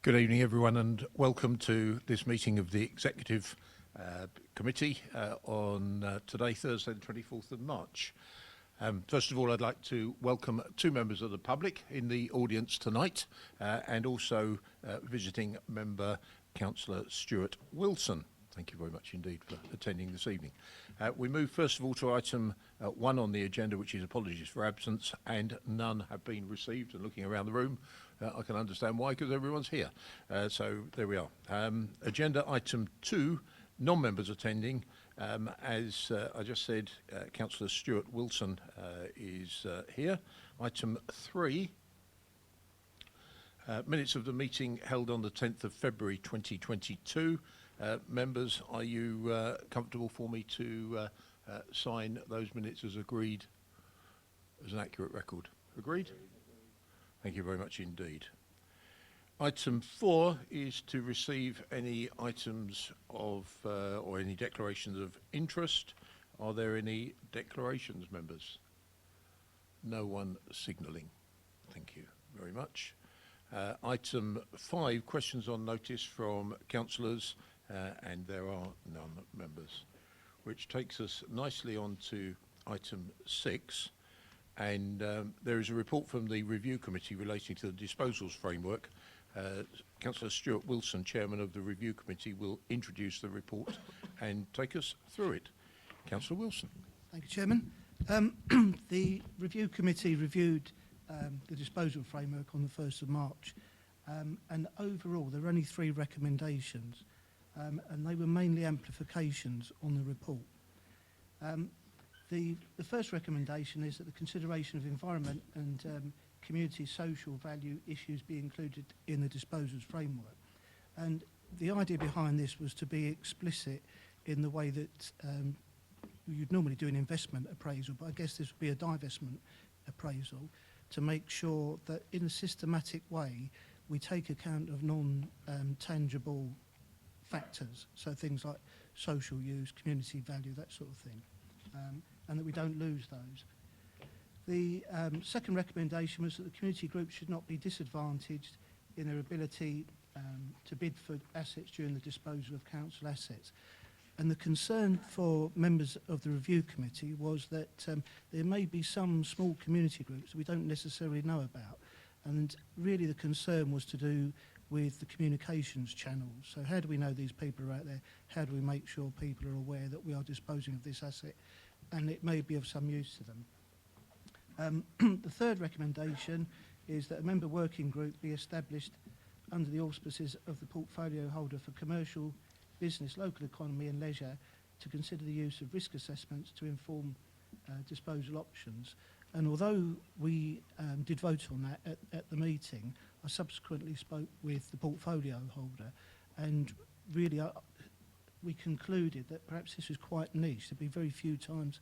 Good evening, everyone, and welcome to this meeting of the Executive Committee on today, Thursday, the 24th of March. First of all, I'd like to welcome two members of the public in the audience tonight, and also visiting member, Councillor Stuart Wilson. Thank you very much indeed for attending this evening. We move first of all to item 1 on the agenda, which is apologies for absence, and none have been received. And looking around the room, I can understand why, because everyone's here. So there we are. Agenda item 2, non-members attending. As I just said, Councillor Stuart Wilson is here. Item 3, minutes of the meeting held on the 10th of February 2022. Members, are you comfortable for me to sign those minutes as agreed, as an accurate record? Agreed? Thank you very much indeed. Item 4 is to receive any items of or any declarations of interest. Are there any declarations, members? No one signalling. Thank you very much. Item 5, questions on notice from councillors, and there are none, members, which takes us nicely on to item 6. And there is a report from the Review Committee relating to the disposals framework. Councillor Stuart Wilson, Chairman of the Review Committee, will introduce the report and take us through it. Councillor Wilson. Thank you, Chairman. The Review Committee reviewed the disposal framework on the 1st of March, and overall there were only 3 recommendations, and they were mainly amplifications on the report. The first recommendation is that the consideration of environment and community social value issues be included in the disposals framework. And the idea behind this was to be explicit in the way that you'd normally do an investment appraisal, but I guess this would be a divestment appraisal, to make sure that in a systematic way we take account of non-tangible factors, so things like social use, community value, that sort of thing. And that we don't lose those. The second recommendation was that the community group should not be disadvantaged in their ability to bid for assets during the disposal of council assets. And the concern for members of the Review Committee was that there may be some small community groups that we don't necessarily know about. And really the concern was to do with the communications channels. So how do we know these people are out there? How do we make sure people are aware that we are disposing of this asset and it may be of some use to them? The third recommendation is that a member working group be established under the auspices of the portfolio holder for commercial, business, local economy and leisure to consider the use of risk assessments to inform disposal options. And although we did vote on that at the meeting, I subsequently spoke with the portfolio holder, and really we concluded that perhaps this was quite niche. There'd be very few times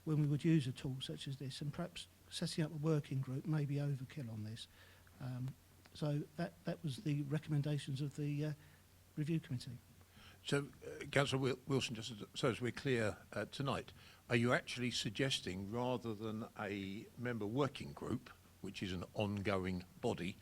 when we would use a tool such as this, and perhaps setting up a working group may be overkill on this. So that was the recommendations of the Review Committee. So, Councillor Wilson, just so as we're clear tonight, are you actually suggesting, rather than a member working group, which is an ongoing body,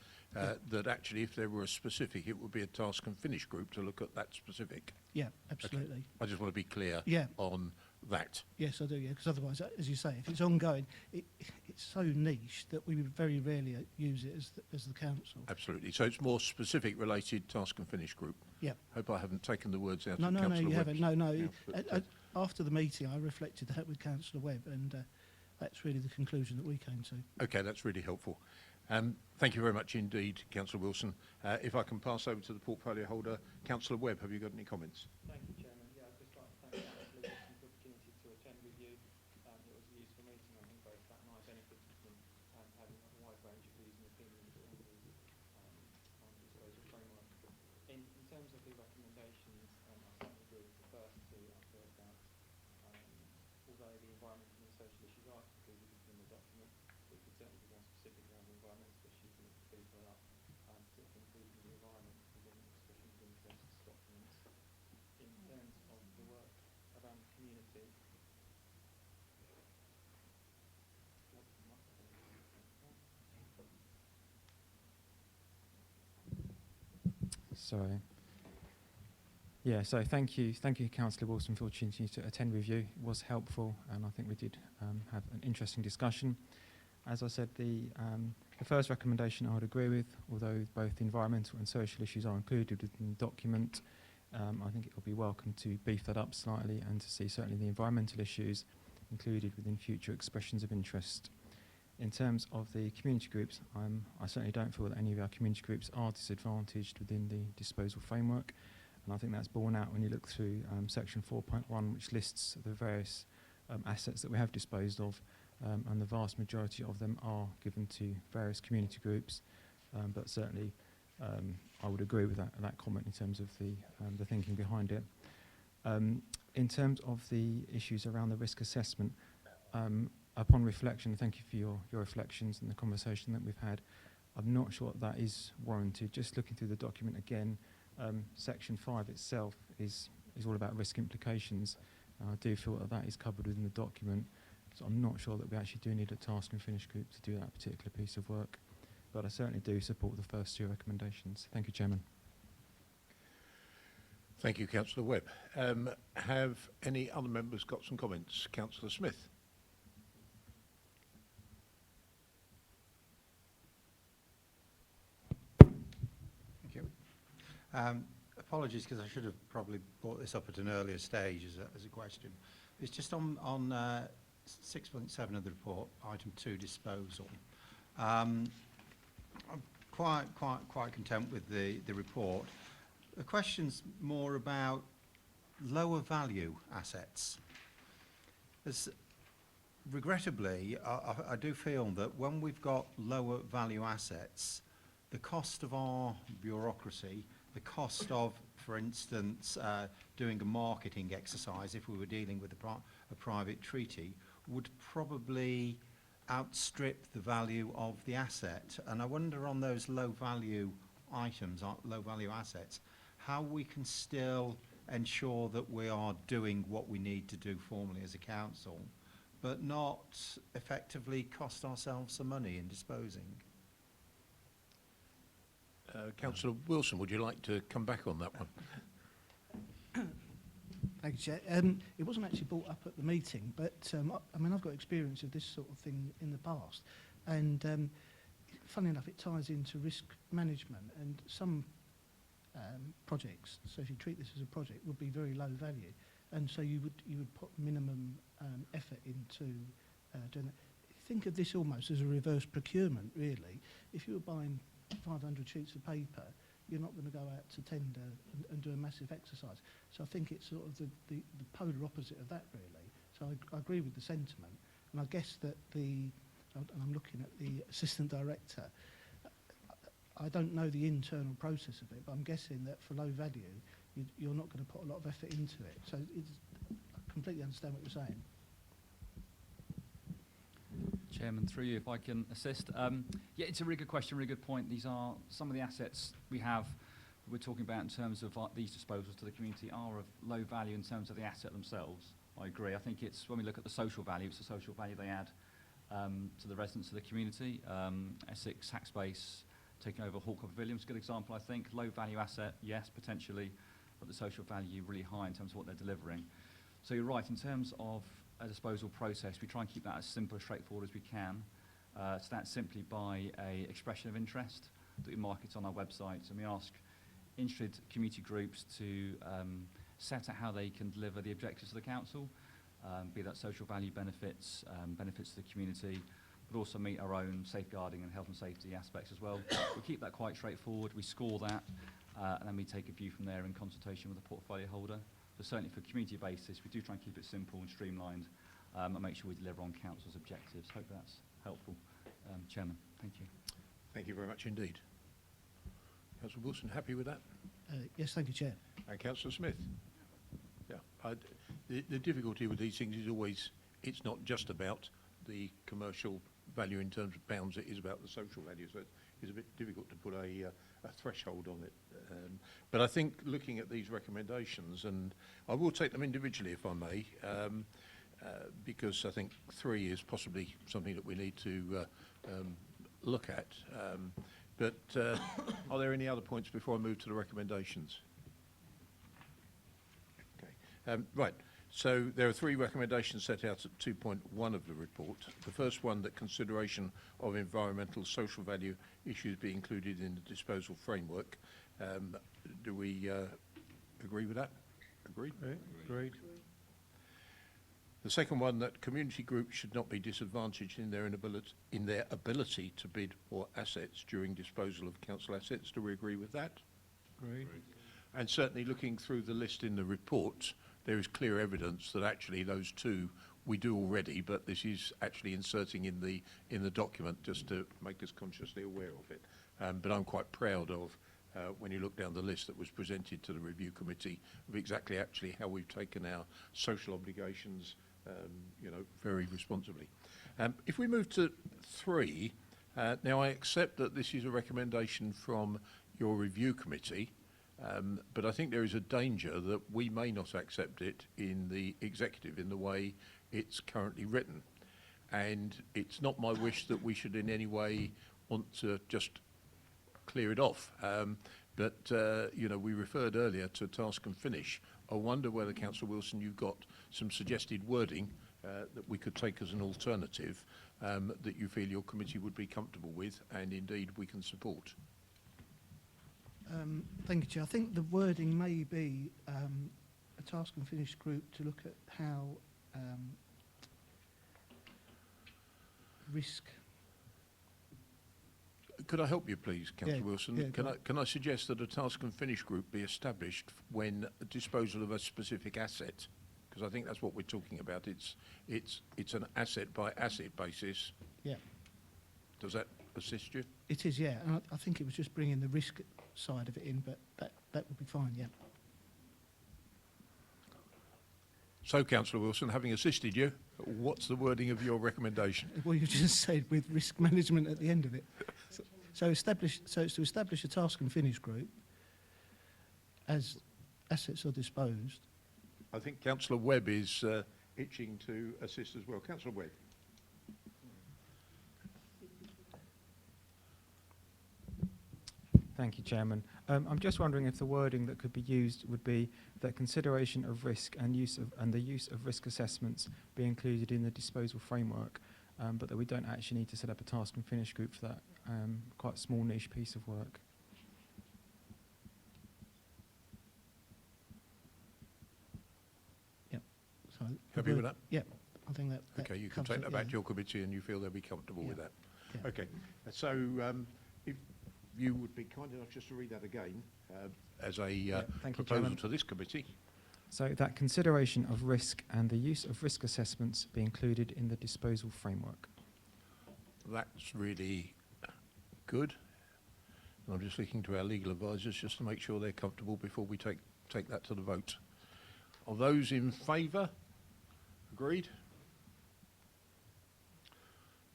that actually if there were a specific, it would be a task and finish group to look at that specific? Yeah, absolutely. Okay. I just want to be clear on that. Yes, I do, yeah, because otherwise, as you say, if it's ongoing, it's so niche that we would very rarely use it as the council. Absolutely. So it's more specific related task and finish group. Yeah. Hope I haven't taken the words out of Councillor No, you Webb's haven't. No. mouth, After the meeting, I reflected that with Councillor Webb, and that's really the conclusion that we came to. Okay, that's really helpful. Thank you very much indeed, Councillor Wilson. If I can pass over to the portfolio holder, Councillor Webb, have you got any comments? Thank you, Chairman. Yeah, I'd just like to thank Councillor Wilson for the opportunity to attend with you. It was a useful meeting. I think both Pat and I benefited from having a wide range of views and opinions on the disposal framework. In terms of the recommendations, I certainly agree with the first two. I feel that although the environmental and social issues are included within the document, it could certainly be more specific around the environmental issues and lift people up, particularly including the environment within expressions of interest documents. In terms of the work around the community, Sorry. Yeah, so thank you, Councillor Wilson, for the opportunity to attend review. It was helpful, and I think we did have an interesting discussion. As I said, the first recommendation I would agree with, although both environmental and social issues are included within the document. I think it will be welcome to beef that up slightly and to see certainly the environmental issues included within future expressions of interest. In terms of the community groups, I certainly don't feel that any of our community groups are disadvantaged within the disposal framework, and I think that's borne out when you look through section 4.1, which lists the various assets that we have disposed of, and the vast majority of them are given to various community groups, but certainly I would agree with that comment in terms of the thinking behind it. In terms of the issues around the risk assessment, upon reflection, thank you for your reflections and the conversation that we've had. I'm not sure that is warranted. Just looking through the document again, section 5 itself is all about risk implications. I do feel that is covered within the document, so I'm not sure that we actually do need a task and finish group to do that particular piece of work. But I certainly do support the first two recommendations. Thank you, Chairman. Thank you, Councillor Webb. Have any other members got some comments? Councillor Smith. Thank you. Apologies, because I should have probably brought this up at an earlier stage as a question. It's just on 6.7 of the report, item 2, disposal. I'm quite content with the report. The question's more about lower value assets. Regrettably, I do feel that when we've got lower value assets, the cost of our bureaucracy, the cost of, for instance, doing a marketing exercise if we were dealing with a private treaty, would probably outstrip the value of the asset. And I wonder on those low value items, low value assets, how we can still ensure that we are doing what we need to do formally as a council, but not effectively cost ourselves some money in disposing. Councillor Wilson, would you like to come back on that one? Thank you, Chair. It wasn't actually brought up at the meeting, but I mean, I've got experience of this sort of thing in the past, and funnily enough, it ties into risk management, and some projects, so if you treat this as a project, would be very low value, and so you would put minimum effort into doing that. Think of this almost as a reverse procurement, really. If you were buying 500 sheets of paper, you're not going to go out to tender and do a massive exercise. So I think it's sort of the polar opposite of that, really. So I agree with the sentiment, and I guess that and I'm looking at the assistant director, I don't know the internal process of it, but I'm guessing that for low value, you're not going to put a lot of effort into it. So I completely understand what you're saying. Chairman, through you, if I can assist. Yeah, it's a really good question, really good point. These are some of the assets we have, we're talking about in terms of these disposals to the community are of low value in terms of the asset themselves. I agree. I think it's, when we look at the social value, it's the social value they add to the residents of the community. Essex, Hackspace, taking over Hawker Pavilion is a good example, I think. Low value asset, yes, potentially, but the social value really high in terms of what they're delivering. So you're right, in terms of a disposal process, we try and keep that as simple and straightforward as we can. So that's simply by a expression of interest that we market on our website, and we ask interested community groups to set out how they can deliver the objectives of the council, be that social value benefits, benefits to the community, but also meet our own safeguarding and health and safety aspects as well. We keep that quite straightforward, we score that, and then we take a view from there in consultation with the portfolio holder. But certainly for a community basis, we do try and keep it simple and streamlined, and make sure we deliver on council's objectives. Hope that's helpful. Chairman, thank you. Thank you very much indeed. Councillor Wilson, happy with that? Yes, thank you, Chair. And Councillor Smith? Yeah. The difficulty with these things is always, it's not just about the commercial value in terms of pounds, it is about the social value. So it's a bit difficult to put a threshold on it. But I think looking at these recommendations, and I will take them individually if I may, because I think 3 is possibly something that we need to look at. But are there any other points before I move to the recommendations? Okay. Right. So there are three recommendations set out at 2.1 of the report. The first one, that consideration of environmental social value issues be included in the disposal framework. Do we agree with that? Agreed? Agreed. The second one, that community groups should not be disadvantaged in their ability to bid for assets during disposal of council assets. Do we agree with that? Agreed. And certainly looking through the list in the report, there is clear evidence that actually those two we do already, but this is actually inserting in the document just to make us consciously aware of it. But I'm quite proud of, when you look down the list that was presented to the review committee, of exactly actually how we've taken our social obligations, very responsibly. If we move to 3, now I accept that this is a recommendation from your review committee, but I think there is a danger that we may not accept it in the executive in the way it's currently written. And it's not my wish that we should in any way want to just clear it off. But we referred earlier to task and finish. I wonder whether, Councillor Wilson, you've got some suggested wording that we could take as an alternative that you feel your committee would be comfortable with and indeed we can support. Thank you, Chair. I think the wording may be a task and finish group to look at how risk. Could I help you, please, Councillor Wilson? Yeah, Can I suggest that a task and finish group be established when disposal of a specific asset? Because I think that's what we're talking about. It's an asset by asset basis. Yeah. Does that assist you? It is, yeah. And I think it was just bringing the risk side of it in, but that would be fine, yeah. So, Councillor Wilson, having assisted you, what's the wording of your recommendation? Well, you just said with risk management at the end of it. So it's to establish a task and finish group as assets are disposed. I think Councillor Webb is itching to assist as well. Councillor Webb. Thank you, Chairman. I'm just wondering if the wording that could be used would be that consideration of risk and the use of risk assessments be included in the disposal framework, but that we don't actually need to set up a task and finish group for that quite small niche piece of work. Yeah. So Happy with that? Yeah. I think that. Okay, you can covers take it, that back yeah. to your committee and you feel they'll be comfortable with that. Yeah. Okay, so if you would be kind enough just to read that again as a Thank you, proposal Chairman. to this committee. So that consideration of risk and the use of risk assessments be included in the disposal framework. That's really good. And I'm just looking to our legal advisors just to make sure they're comfortable before we take that to the vote. Are those in favour? Agreed?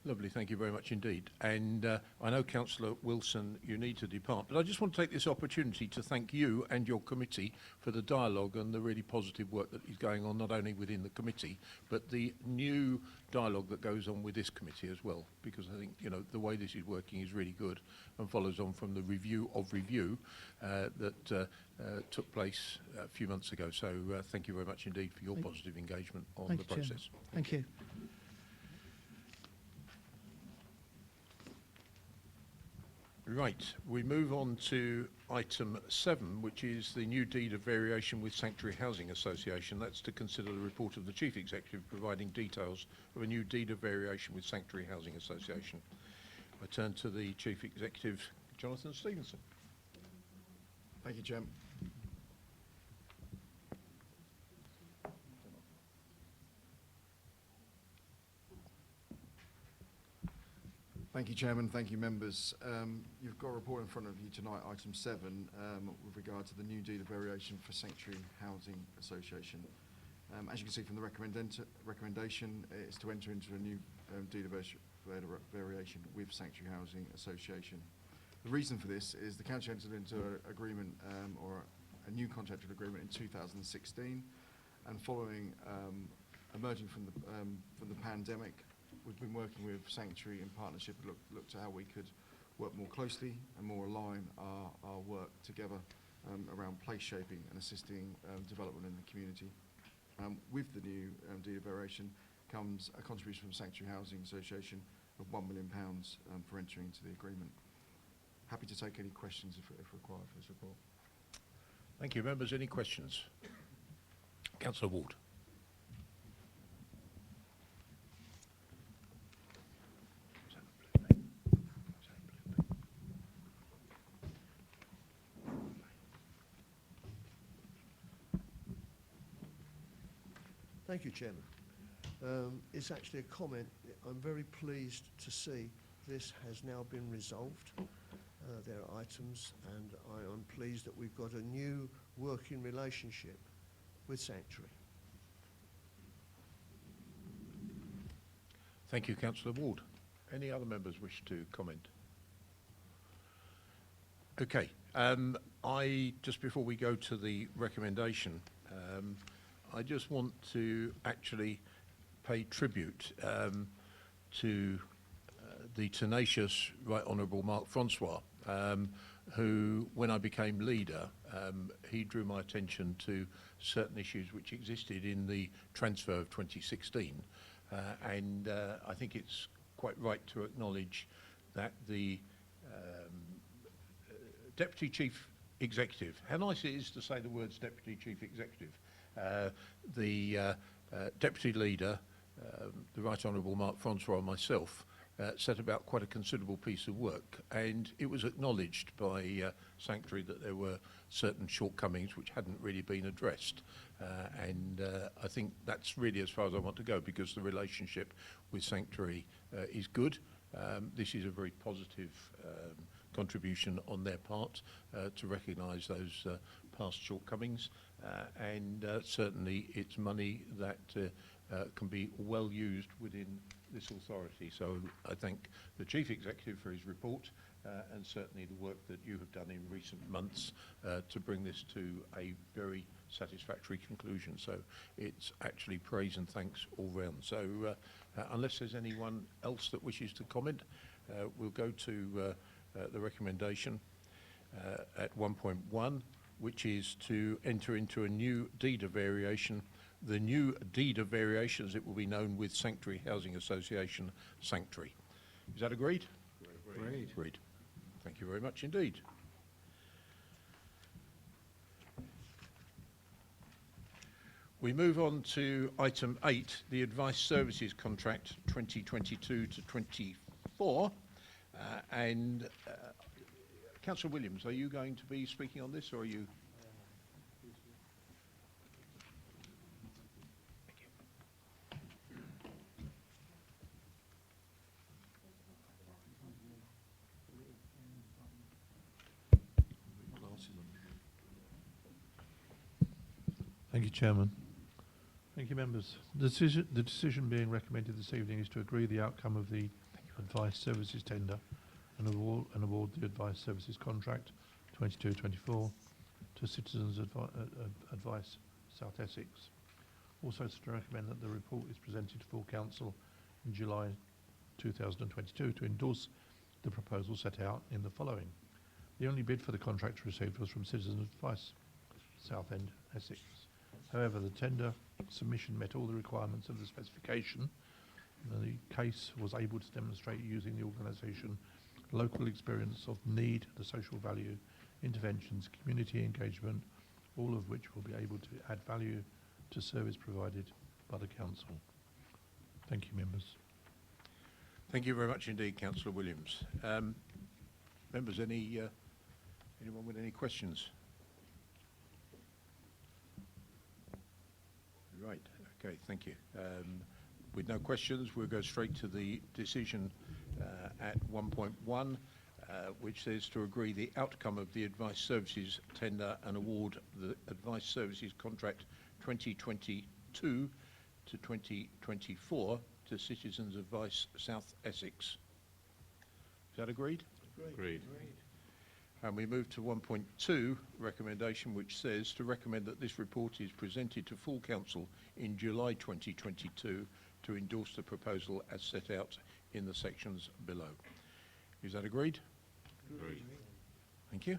Lovely, thank you very much indeed. And I know, Councillor Wilson, you need to depart, but I just want to take this opportunity to thank you and your committee for the dialogue and the really positive work that is going on, not only within the committee, but the new dialogue that goes on with this committee as well, because I think, the way this is working is really good and follows on from the review that took place a few months ago. So thank you very much indeed for your positive engagement on Thank the you, Chairman. process. Thank you. Right, we move on to item 7, which is the new deed of variation with Sanctuary Housing Association. That's to consider the report of the Chief Executive providing details of a new deed of variation with Sanctuary Housing Association. I turn to the Chief Executive, Jonathan Stevenson. Thank you, Chairman. Thank you, Chairman. Thank you, members. You've got a report in front of you tonight, item 7, with regard to the new deed of variation for Sanctuary Housing Association. As you can see from the recommendation, it's to enter into a new deed of variation with Sanctuary Housing Association. The reason for this is the council entered into an agreement or a new contractual agreement in 2016, and following emerging from the pandemic, we've been working with Sanctuary in partnership, looked at how we could work more closely and more align our work together around place shaping and assisting development in the community. With the new deed of variation comes a contribution from Sanctuary Housing Association of £1 million for entering into the agreement. Happy to take any questions if required for this report. Thank you. Members, any questions? Councillor Ward. Thank you, Chairman. It's actually a comment. I'm very pleased to see this has now been resolved. There are items, and I am pleased that we've got a new working relationship with Sanctuary. Thank you, Councillor Ward. Any other members wish to comment? Okay. Just before we go to the recommendation, I just want to actually pay tribute to the tenacious Right Honourable Mark Francois, who, when I became leader, he drew my attention to certain issues which existed in the transfer of 2016. And I think it's quite right to acknowledge that the Deputy Chief Executive, how nice it is to say the words Deputy Chief Executive, the Deputy Leader, the Right Honourable Mark Francois and myself, set about quite a considerable piece of work, and it was acknowledged by Sanctuary that there were certain shortcomings which hadn't really been addressed, and I think that's really as far as I want to go, because the relationship with Sanctuary is good. This is a very positive contribution on their part to recognise those past shortcomings, and certainly it's money that can be well used within this authority. So I thank the Chief Executive for his report and certainly the work that you have done in recent months to bring this to a very satisfactory conclusion. So it's actually praise and thanks all round. So unless there's anyone else that wishes to comment, we'll go to the recommendation at 1.1, which is to enter into a new deed of variation. The new deed of variation, as it will be known, with Sanctuary Housing Association, Sanctuary. Is that agreed? Agreed. Agreed. Thank you very much indeed. We move on to item 8, the Advice Services Contract 2022 to 24. And Councillor Williams, are you going to be speaking on this, or are you? Thank you, Chairman. Thank you, members. The decision being recommended this evening is to agree the outcome of the Advice Services tender and award the Advice Services contract 22-24 to Citizens Advice South Essex. Also to recommend that the report is presented to full council in July 2022 to endorse the proposal set out in the following. The only bid for the contract received was from Citizens Advice Southend Essex. However, the tender submission met all the requirements of the specification. The case was able to demonstrate using the organisation local experience of need, the social value, interventions, community engagement, all of which will be able to add value to service provided by the council. Thank you, members. Thank you very much indeed, Councillor Williams. Members, anyone with any questions? Right, okay, thank you. With no questions, we'll go straight to the decision at 1.1, which says to agree the outcome of the Advice Services tender and award the Advice Services contract 2022 to 2024 to Citizens Advice South Essex. Is that agreed? Agreed. And we move to 1.2, recommendation, which says to recommend that this report is presented to full council in July 2022 to endorse the proposal as set out in the sections below. Is that agreed? Agreed. Thank you.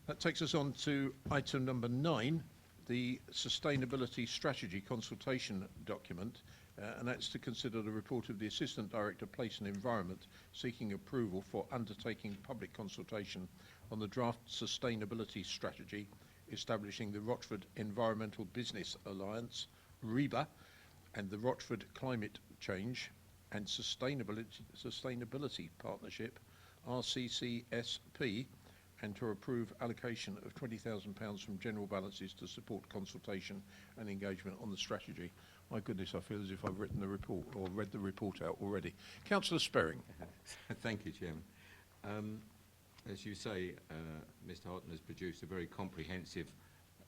That takes us on to item number 9, the Sustainability Strategy Consultation Document, and that's to consider the report of the Assistant Director, Place and Environment, seeking approval for undertaking public consultation on the draft Sustainability Strategy, establishing the Rochford Environmental Business Alliance, REBA, and the Rochford Climate Change and Sustainability Partnership, RCCSP, and to approve allocation of £20,000 from general balances to support consultation and engagement on the strategy. My goodness, I feel as if I've written the report or read the report out already. Councillor Sperring. Thank you, Chairman. As you say, Mr Houghton has produced a very comprehensive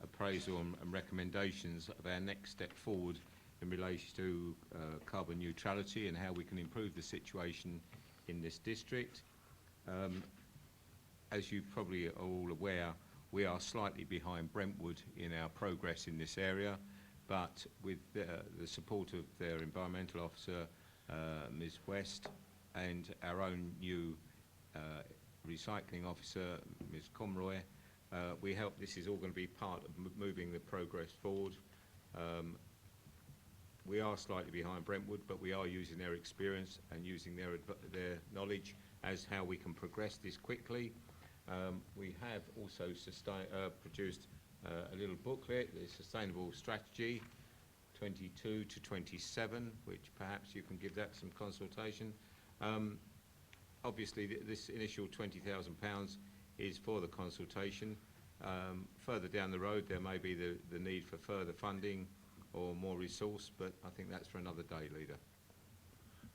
appraisal and recommendations of our next step forward in relation to carbon neutrality and how we can improve the situation in this district. As you probably are all aware, we are slightly behind Brentwood in our progress in this area, but with the support of their environmental officer, Ms West, and our own new recycling officer, Ms Conroy, we hope this is all going to be part of moving the progress forward. We are slightly behind Brentwood, but we are using their experience and using their knowledge as how we can progress this quickly. We have also produced a little booklet, the Sustainable Strategy 22 to 27, which perhaps you can give that some consultation. Obviously, this initial £20,000 is for the consultation. Further down the road, there may be the need for further funding or more resource, but I think that's for another day, Leader.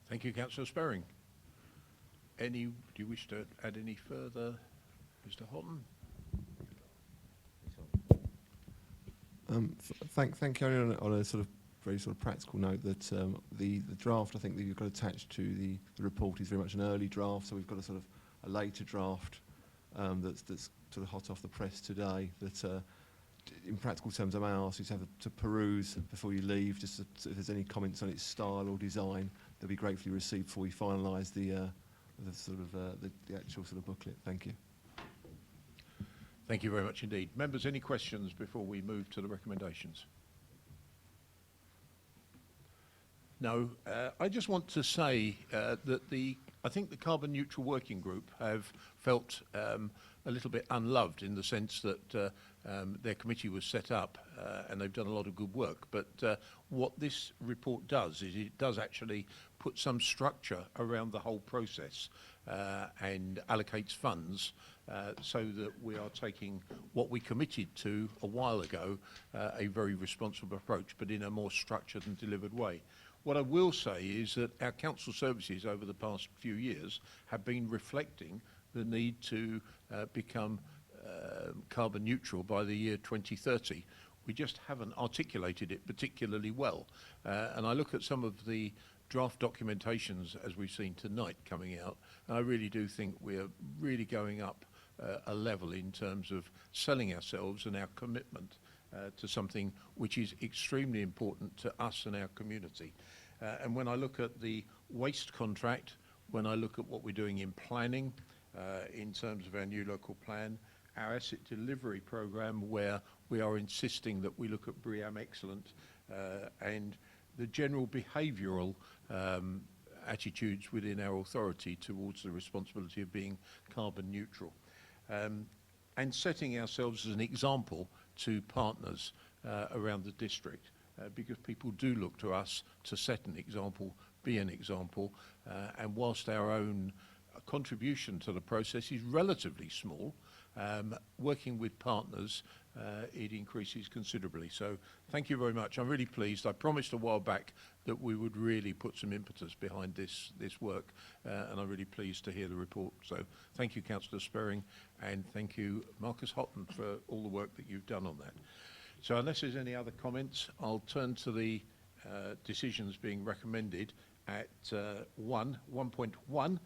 Thank you, Councillor Sperring. Do you wish to add any further, Mr Houghton? Thank you. Only on a sort of very sort of practical note that the draft I think that you've got attached to the report is very much an early draft, so we've got a sort of a later draft that's sort of hot off the press today. That in practical terms, I may ask you to have to peruse before you leave. Just if there's any comments on its style or design, they'll be gratefully received before we finalise the actual sort of booklet. Thank you. Thank you very much indeed. Members, any questions before we move to the recommendations? No. I just want to say that I think the Carbon Neutral Working Group have felt a little bit unloved in the sense that their committee was set up and they've done a lot of good work. But what this report does is it does actually put some structure around the whole process and allocates funds so that we are taking what we committed to a while ago, a very responsible approach, but in a more structured and delivered way. What I will say is that our council services over the past few years have been reflecting the need to become carbon neutral by the year 2030. We just haven't articulated it particularly well. And I look at some of the draft documentations as we've seen tonight coming out, and I really do think we're really going up a level in terms of selling ourselves and our commitment to something which is extremely important to us and our community. And when I look at the waste contract, when I look at what we're doing in planning, in terms of our new local plan, our asset delivery programme where we are insisting that we look at BREEAM Excellent and the general behavioural attitudes within our authority towards the responsibility of being carbon neutral. And setting ourselves as an example to partners around the district because people do look to us to set an example, be an example, and whilst our own contribution to the process is relatively small, working with partners, it increases considerably. So thank you very much. I'm really pleased. I promised a while back that we would really put some impetus behind this work, and I'm really pleased to hear the report. So thank you, Councillor Sperring, and thank you, Marcus Houghton, for all the work that you've done on that. So unless there's any other comments, I'll turn to the decisions being recommended at 1.1,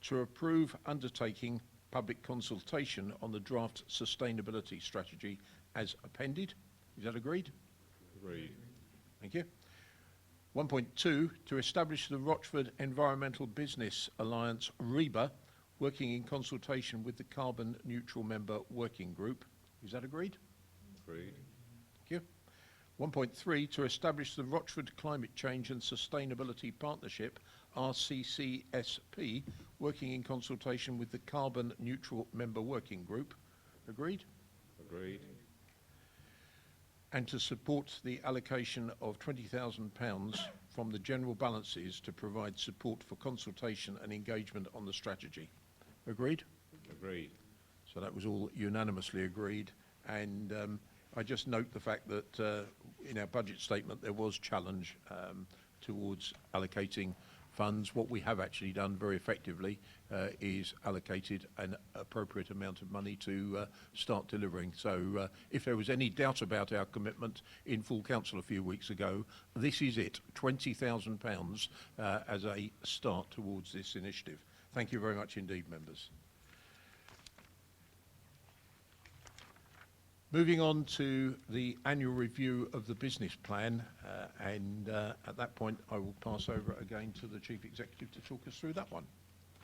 to approve undertaking public consultation on the draft sustainability strategy as appended. Is that agreed? Agreed. Thank you. 1.2, to establish the Rochford Environmental Business Alliance, REBA, working in consultation with the Carbon Neutral Member Working Group. Is that agreed? Agreed. Thank you. 1.3, to establish the Rochford Climate Change and Sustainability Partnership, RCCSP, working in consultation with the Carbon Neutral Member Working Group. Agreed? Agreed. And to support the allocation of £20,000 from the general balances to provide support for consultation and engagement on the strategy. Agreed? Agreed. So that was all unanimously agreed. And I just note the fact that in our budget statement there was challenge towards allocating funds. What we have actually done very effectively is allocated an appropriate amount of money to start delivering. So if there was any doubt about our commitment in full council a few weeks ago, this is it, £20,000 as a start towards this initiative. Thank you very much indeed, members. Moving on to the annual review of the business plan, at that point I will pass over again to the Chief Executive to talk us through that one.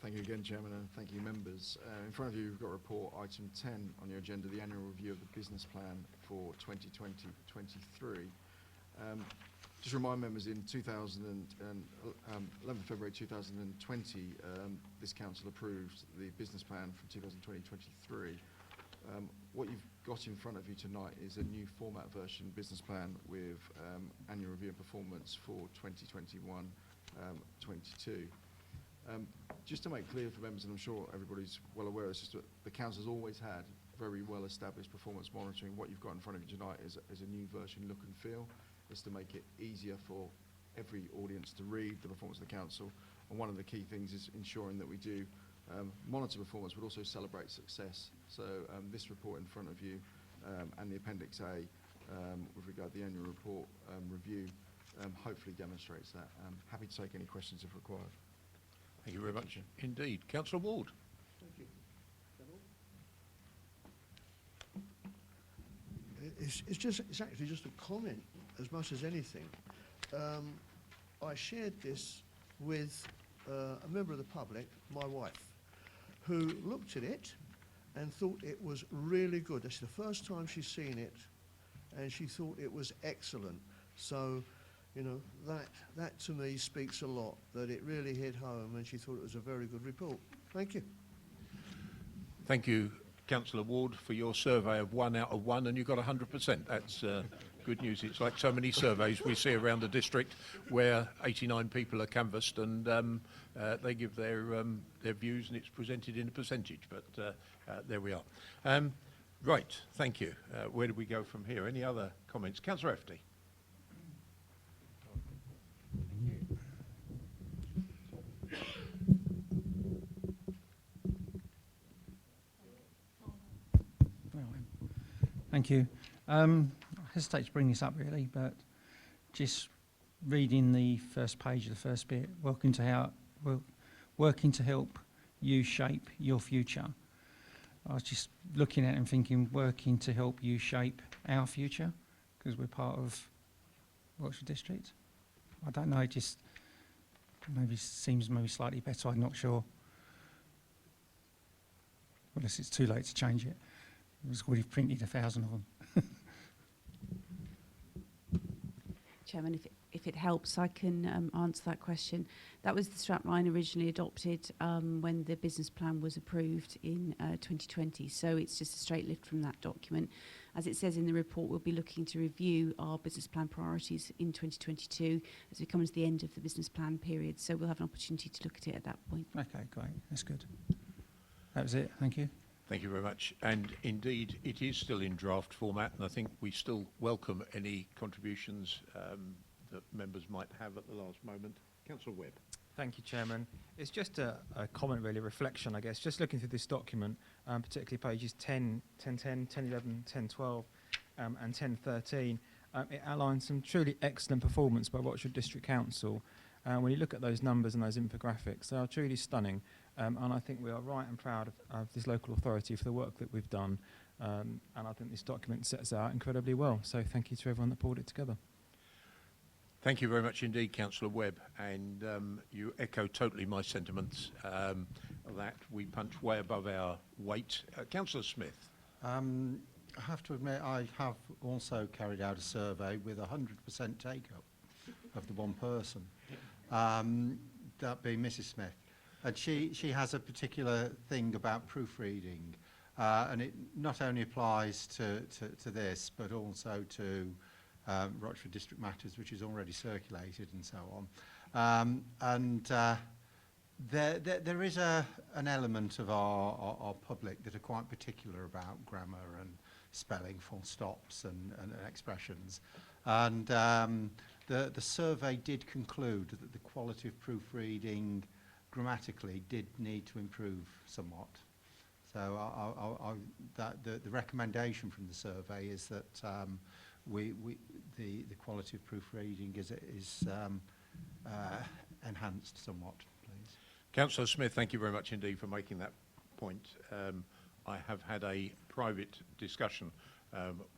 Thank you again, Chairman, and thank you, members. In front of you, we've got report item 10 on your agenda, the annual review of the business plan for 2020-23. Just remind members, in 11th February 2020, this council approved the business plan from 2020-23. What you've got in front of you tonight is a new format version business plan with annual review and performance for 2021-22. Just to make clear for members, and I'm sure everybody's well aware of this, is that the council has always had very well established performance monitoring. What you've got in front of you tonight is a new version look and feel. It's to make it easier for every audience to read the performance of the council. And one of the key things is ensuring that we do monitor performance but also celebrate success. So this report in front of you and the Appendix A with regard to the annual report review hopefully demonstrates that. Happy to take any questions if required. Thank you very much indeed. Councillor Ward. Thank you. It's actually just a comment as much as anything. I shared this with a member of the public, my wife, who looked at it and thought it was really good. That's the first time she's seen it, and she thought it was excellent. So, you know, that to me speaks a lot, that it really hit home, and she thought it was a very good report. Thank you. Thank you, Councillor Ward, for your survey of 1 out of 1, and you got 100%. That's good news. It's like so many surveys we see around the district where 89 people are canvassed and they give their views and it's presented in a percentage, but there we are. Right, thank you. Where do we go from here? Any other comments? Councillor Efty. Thank you. I hesitate to bring this up really, but just reading the first page of the first bit, working to help you shape your future. I was just looking at it and thinking, working to help you shape our future, because we're part of Rochford District. I don't know, it just maybe seems maybe slightly better, I'm not sure. Unless it's too late to change it. We've printed 1,000 of them. Chairman, if it helps, I can answer that question. That was the strapline originally adopted when the business plan was approved in 2020. So it's just a straight lift from that document. As it says in the report, we'll be looking to review our business plan priorities in 2022 as we come to the end of the business plan period. So we'll have an opportunity to look at it at that point. Okay, great. That's good. That was it. Thank you. Thank you very much. And indeed, it is still in draft format, and I think we still welcome any contributions that members might have at the last moment. Councillor Webb. Thank you, Chairman. It's just a comment, really, reflection, I guess. Just looking through this document, particularly pages 10, 10, 11, 10, 12, and 10, 13, it outlines some truly excellent performance by Rochford District Council. When you look at those numbers and those infographics, they are truly stunning. And I think we are right and proud of this local authority for the work that we've done. And I think this document sets out incredibly well. So thank you to everyone that pulled it together. Thank you very much indeed, Councillor Webb, and you echo totally my sentiments that we punch way above our weight. Councillor Smith. I have to admit, I have also carried out a survey with 100% take-up of the one person, that being Mrs. Smith. And she has a particular thing about proofreading, and it not only applies to this, but also to Rochford District Matters, which is already circulated and so on. There is an element of our public that are quite particular about grammar and spelling, full stops and expressions. And the survey did conclude that the quality of proofreading grammatically did need to improve somewhat. So the recommendation from the survey is that the quality of proofreading is enhanced somewhat, please. Councillor Smith, thank you very much indeed for making that point. I have had a private discussion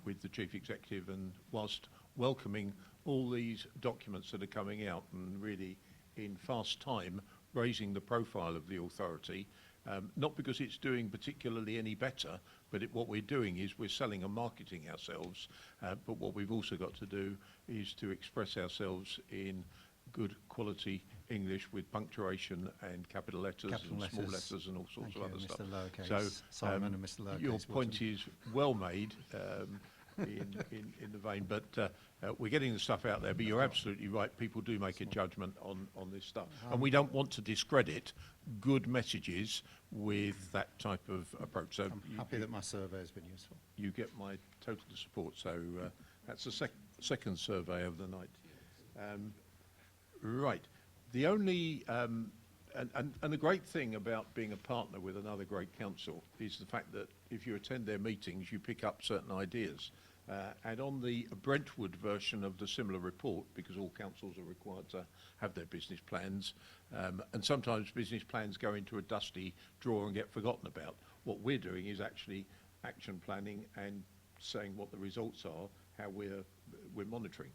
with the Chief Executive, and whilst welcoming all these documents that are coming out and really in fast time raising the profile of the authority, not because it's doing particularly any better, but what we're doing is we're selling and marketing ourselves, but what we've also got to do is to express ourselves in good quality English with punctuation and capital letters and small letters and all sorts of other stuff. So Simon and Mr. Lowercase your point is well made in the vein, but we're getting the stuff out there, but you're absolutely right, people do make a judgment on this stuff, and we don't want to discredit good messages with that type of approach. So I'm happy that my survey has been useful. You get my total support, so that's the second survey of the night. Right. The only, and the great thing about being a partner with another great council is the fact that if you attend their meetings, you pick up certain ideas. And on the Brentwood version of the similar report, because all councils are required to have their business plans, and sometimes business plans go into a dusty drawer and get forgotten about. What we're doing is actually action planning and saying what the results are, how we're monitoring.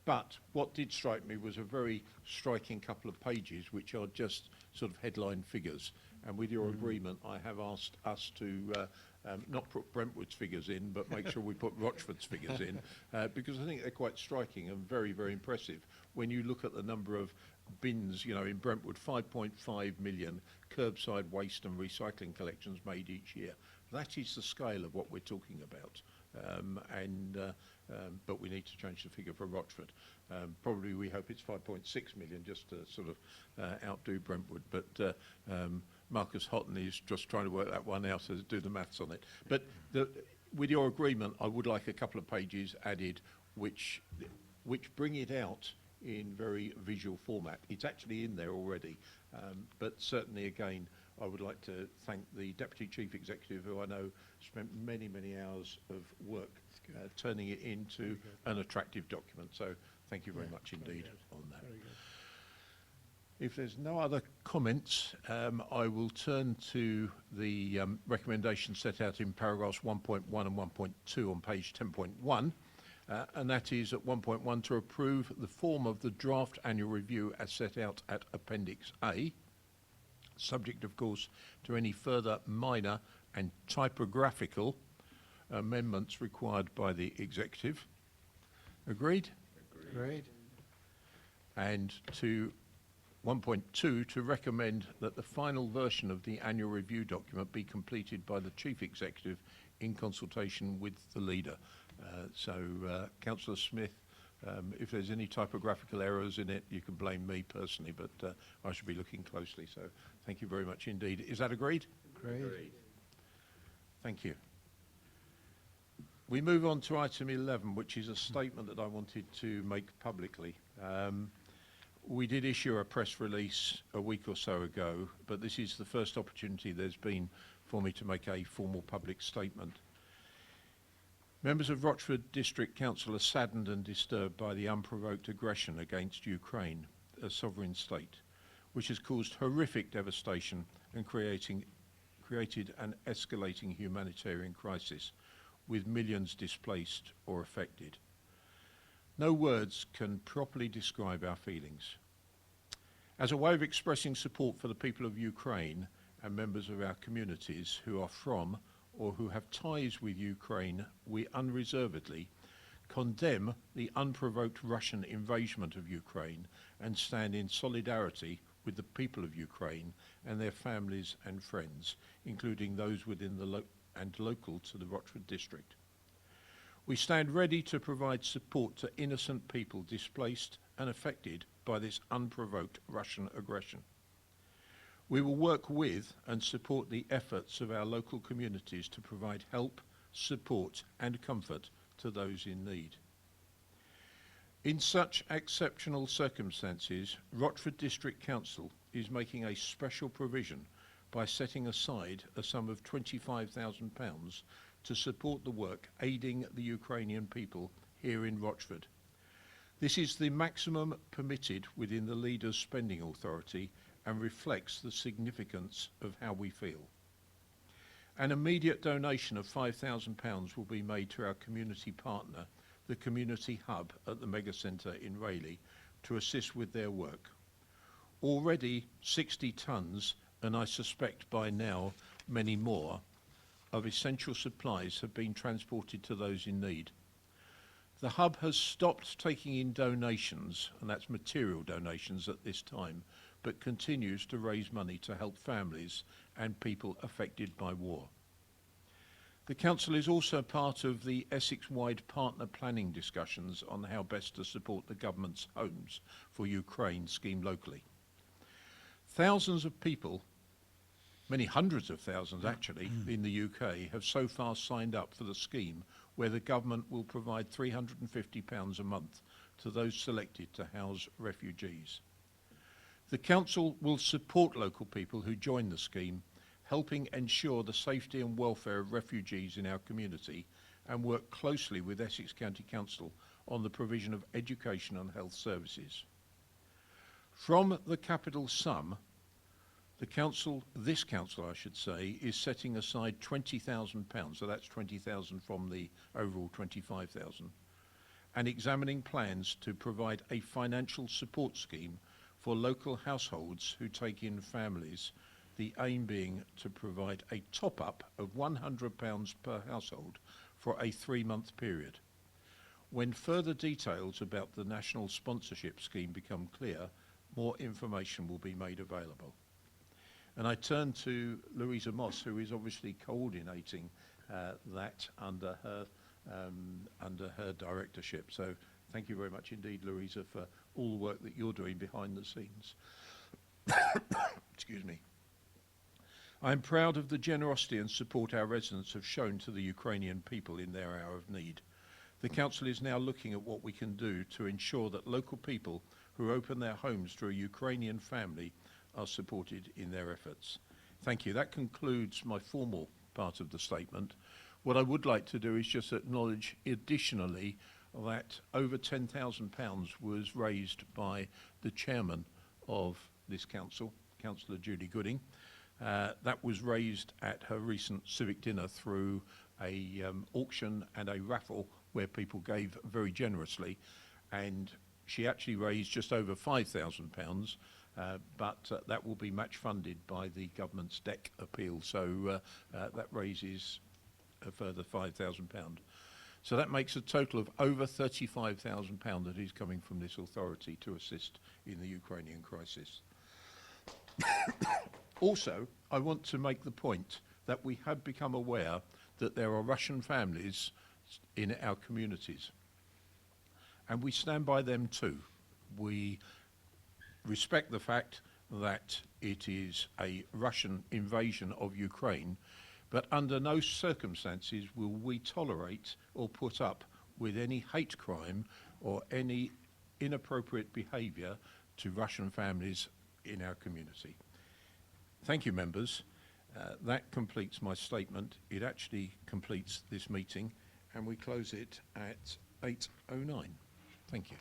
But what did strike me was a very striking couple of pages, which are just sort of headline figures. And with your agreement, I have asked us to not put Brentwood's figures in, but make sure we put Rochford's figures in, because I think they're quite striking and very, very impressive. When you look at the number of bins, you know, in Brentwood, 5.5 million curbside waste and recycling collections made each year. That is the scale of what we're talking about. But we need to change the figure for Rochford. Probably we hope it's 5.6 million just to sort of outdo Brentwood. But Marcus Houghton is just trying to work that one out, to do the maths on it. But with your agreement, I would like a couple of pages added which bring it out in very visual format. It's actually in there already, but certainly again, I would like to thank the Deputy Chief Executive, who I know spent many, many hours of work turning it into an attractive document. So thank you very much indeed on that. If there's no other comments, I will turn to the recommendation set out in paragraphs 1.1 and 1.2 on page 10.1. And that is at 1.1 to approve the form of the draft annual review as set out at Appendix A, subject, of course, to any further minor and typographical amendments required by the Executive. Agreed? Agreed. And to 1.2, to recommend that the final version of the annual review document be completed by the Chief Executive in consultation with the leader. Councillor Smith, if there's any typographical errors in it, you can blame me personally, but I should be looking closely. So thank you very much indeed. Is that agreed? Agreed. Thank you. We move on to item 11, which is a statement that I wanted to make publicly. We did issue a press release a week or so ago, but this is the first opportunity there's been for me to make a formal public statement. Members of Rochford District Council are saddened and disturbed by the unprovoked aggression against Ukraine, a sovereign state, which has caused horrific devastation and created an escalating humanitarian crisis with millions displaced or affected. No words can properly describe our feelings. As a way of expressing support for the people of Ukraine and members of our communities who are from or who have ties with Ukraine, we unreservedly condemn the unprovoked Russian invasion of Ukraine and stand in solidarity with the people of Ukraine and their families and friends, including those within the local to the Rochford district. We stand ready to provide support to innocent people displaced and affected by this unprovoked Russian aggression. We will work with and support the efforts of our local communities to provide help, support and comfort to those in need. In such exceptional circumstances, Rochford District Council is making a special provision by setting aside a sum of £25,000 to support the work aiding the Ukrainian people here in Rochford. This is the maximum permitted within the Leaders' Spending Authority and reflects the significance of how we feel. An immediate donation of £5,000 will be made to our community partner, the Community Hub at the Mega Centre in Rayleigh, to assist with their work. Already 60 tonnes, and I suspect by now many more, of essential supplies have been transported to those in need. The Hub has stopped taking in donations, and that's material donations at this time, but continues to raise money to help families and people affected by war. The Council is also part of the Essex-wide partner planning discussions on how best to support the Government's Homes for Ukraine scheme locally. Thousands of people, many hundreds of thousands actually, in the UK have so far signed up for the scheme, where the government will provide £350 a month to those selected to house refugees. The Council will support local people who join the scheme, helping ensure the safety and welfare of refugees in our community, and work closely with Essex County Council on the provision of education and health services. From the capital sum, this council I should say, is setting aside £20,000, so that's 20,000 from the overall 25,000, and examining plans to provide a financial support scheme for local households who take in families, the aim being to provide a top-up of £100 per household for a 3-month period. When further details about the national sponsorship scheme become clear, more information will be made available. And I turn to Louisa Moss, who is obviously coordinating that under her directorship. So thank you very much indeed, Louisa, for all the work that you're doing behind the scenes. Excuse me. I am proud of the generosity and support our residents have shown to the Ukrainian people in their hour of need. The Council is now looking at what we can do to ensure that local people who open their homes to a Ukrainian family are supported in their efforts. Thank you. That concludes my formal part of the statement. What I would like to do is just acknowledge additionally that over £10,000 was raised by the chairman of this council, Councillor Julie Gooding. That was raised at her recent civic dinner through a auction and a raffle where people gave very generously, and she actually raised just over £5,000, but that will be match funded by the government's DEC appeal, so that raises a further £5,000. So that makes a total of over £35,000 that is coming from this authority to assist in the Ukrainian crisis. Also, I want to make the point that we have become aware that there are Russian families in our communities, and we stand by them too. We respect the fact that it is a Russian invasion of Ukraine, but under no circumstances will we tolerate or put up with any hate crime or any inappropriate behaviour to Russian families in our community. Thank you, members. That completes my statement. It actually completes this meeting, and we close it at 8:09. Thank you.